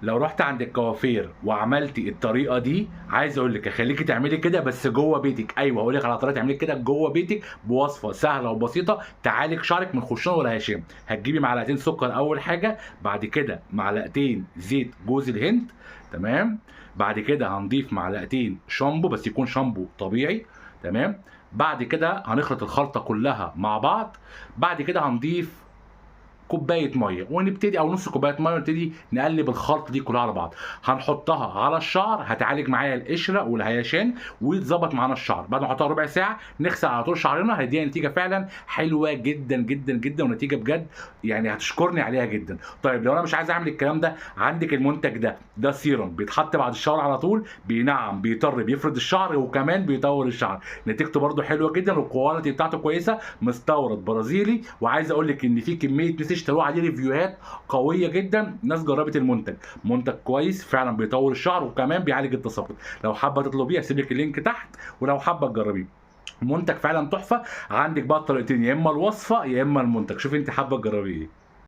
لو رحت عند الكوافير وعملتي الطريقه دي، عايز اقول لك اخليكي تعملي كده بس جوه بيتك. ايوه هقول لك على طريقه تعملي كده جوه بيتك بوصفه سهله وبسيطه تعالج شعرك من خشونه والهشام. هتجيبي معلقتين سكر اول حاجه، بعد كده معلقتين زيت جوز الهند، تمام. بعد كده هنضيف معلقتين شامبو بس يكون شامبو طبيعي، تمام. بعد كده هنخلط الخلطه كلها مع بعض. بعد كده هنضيف كوبايه ميه ونبتدي، او نص كوبايه ميه، ونبتدي نقلب الخلطه دي كلها على بعض. هنحطها على الشعر، هتعالج معايا القشره والهيشان ويتظبط معانا الشعر. بعد ما نحطها ربع ساعه نغسل على طول شعرنا، هيديها نتيجه فعلا حلوه جدا جدا جدا، ونتيجه بجد يعني هتشكرني عليها جدا. طيب لو انا مش عايز اعمل الكلام ده، عندك المنتج ده سيرم بيتحط بعد الشعر على طول، بينعم بيطر بيفرد الشعر وكمان بيطول الشعر. نتيجته برده حلوه جدا والكواليتي بتاعته كويسه، مستورد برازيلي. وعايز اقول لك ان في كميه ناس اشتروه عليه ريفيوهات قويه جدا، ناس جربت المنتج. منتج كويس فعلا بيطول الشعر وكمان بيعالج التساقط. لو حابه تطلبيه هسيب لك اللينك تحت، ولو حابه تجربيه منتج فعلا تحفه. عندك بقى الطريقتين، يا اما الوصفه يا اما المنتج، شوف انت حابه تجربيه ايه.